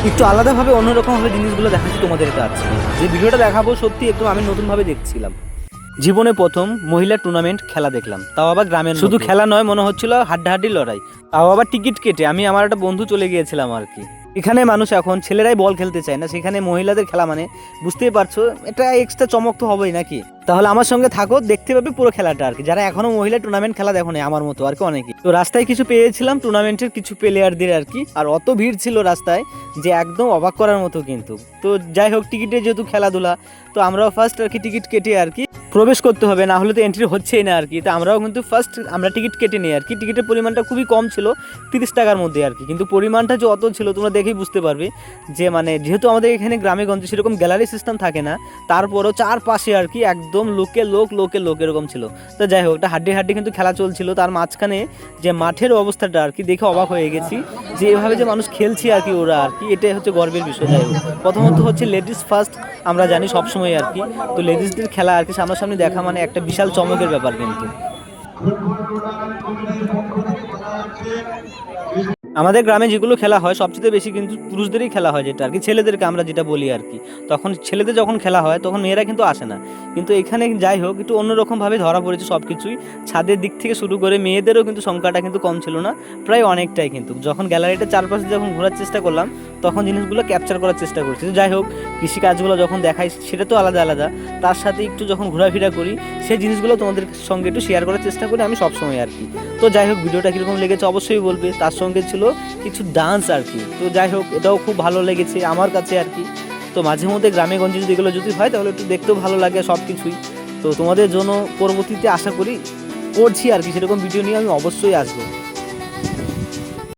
একটু আলাদাভাবে অন্যরকমভাবে জিনিসগুলো দেখাচ্ছি তোমাদের কাছে। যে ভিডিওটা দেখাবো সত্যি একদম আমি নতুনভাবে দেখছিলাম। জীবনে প্রথম মহিলা টুর্নামেন্ট খেলা দেখলাম, তাও আবার গ্রামের শুধু খেলা নয়, মনে হচ্ছিল হাড্ডাহাড্ডি লড়াই, তাও আবার টিকিট কেটে। আমি আমার একটা বন্ধু চলে গিয়েছিলাম আর কি। এখানে মানুষ এখন ছেলেরাই বল খেলতে চায় না, সেখানে মহিলাদের খেলা মানে বুঝতেই পারছো এটা এক্সট্রা চমক তো হবেই নাকি। তাহলে আমার সঙ্গে থাকো, দেখতে পাবে পুরো খেলাটা আর কি, যারা এখনো মহিলা টুর্নামেন্ট খেলা দেখো না আমার মতো আর কি অনেকে। তো রাস্তায় কিছু পেয়েছিলাম টুর্নামেন্টের কিছু প্লেয়ারদের আর কি, আর অত ভিড় ছিল রাস্তায় যে একদম অবাক করার মতো কিন্তু। তো যাই হোক, টিকিটে যেহেতু খেলাধুলা, তো আমরাও ফার্স্ট আর কি টিকিট কেটে আর কি প্রবেশ করতে হবে, না হলে তো এন্ট্রি হচ্ছেই না আর কি। তো আমরাও কিন্তু ফার্স্ট আমরা টিকিট কেটে নিই আর কি। টিকিটের পরিমাণটা খুবই কম ছিল, 30 টাকার মধ্যে আর কি, কিন্তু পরিমাণটা যে অত ছিল তোমরা দেখেই বুঝতে পারবে। যে মানে যেহেতু আমাদের এখানে গ্রামে গঞ্জে সেরকম গ্যালারি সিস্টেম থাকে না, তারপরও চারপাশে আর কি একদম লোকে লোক এরকম ছিল। তো যাই হোক, একটা হাড্ডি হাড্ডি কিন্তু খেলা চলছিল, তার মাঝখানে যে মাঠের অবস্থাটা আর কি দেখে অবাক হয়ে গেছি, যে এভাবে যে মানুষ খেলছে আর কি ওরা আর কি, এটাই হচ্ছে গর্বের বিষয়। যাই হোক, প্রথমত হচ্ছে লেডিস ফার্স্ট, আমরা জানি সবসময় আর কি। তো লেডিসদের খেলা আর কি সামনাসামনি দেখা মানে একটা বিশাল চমকের ব্যাপার কিন্তু। আমাদের গ্রামে যেগুলো খেলা হয় সবচেয়ে বেশি কিন্তু পুরুষদেরই খেলা হয়, যেটা আর কি ছেলেদেরকে আমরা যেটা বলি আর কি। তখন ছেলেদের যখন খেলা হয় তখন মেয়েরা কিন্তু আসে না। কিন্তু এখানে যাই হোক একটু অন্যরকমভাবে ধরা পড়েছে সব কিছুই, ছাদের দিক থেকে শুরু করে মেয়েদেরও কিন্তু সংখ্যাটা কিন্তু কম ছিল না, প্রায় অনেকটাই। কিন্তু যখন গ্যালারিটা চারপাশে যখন ঘোরার চেষ্টা করলাম তখন জিনিসগুলো ক্যাপচার করার চেষ্টা করছি। তো যাই হোক, কৃষিকাজগুলো যখন দেখাই সেটা তো আলাদা আলাদা, তার সাথে একটু যখন ঘোরাফেরা করি সেই জিনিসগুলো তোমাদের সঙ্গে একটু শেয়ার করার চেষ্টা করি আমি সবসময় আর কি। তো যাই হোক, ভিডিওটা কীরকম লেগেছে অবশ্যই বলবে। তার সঙ্গে ছিল কিছু ডান্স আর কি। তো যাই হোক, এটাও খুব ভালো লেগেছে আমার কাছে আর কি। তো মাঝে মধ্যে গ্রামে গঞ্জে যদি এগুলো যদি হয় তাহলে একটু দেখতেও ভালো লাগে সব কিছুই। তো তোমাদের জন্য পরবর্তীতে আশা করি করছি আর কি, সেরকম ভিডিও নিয়ে আমি অবশ্যই আসবো।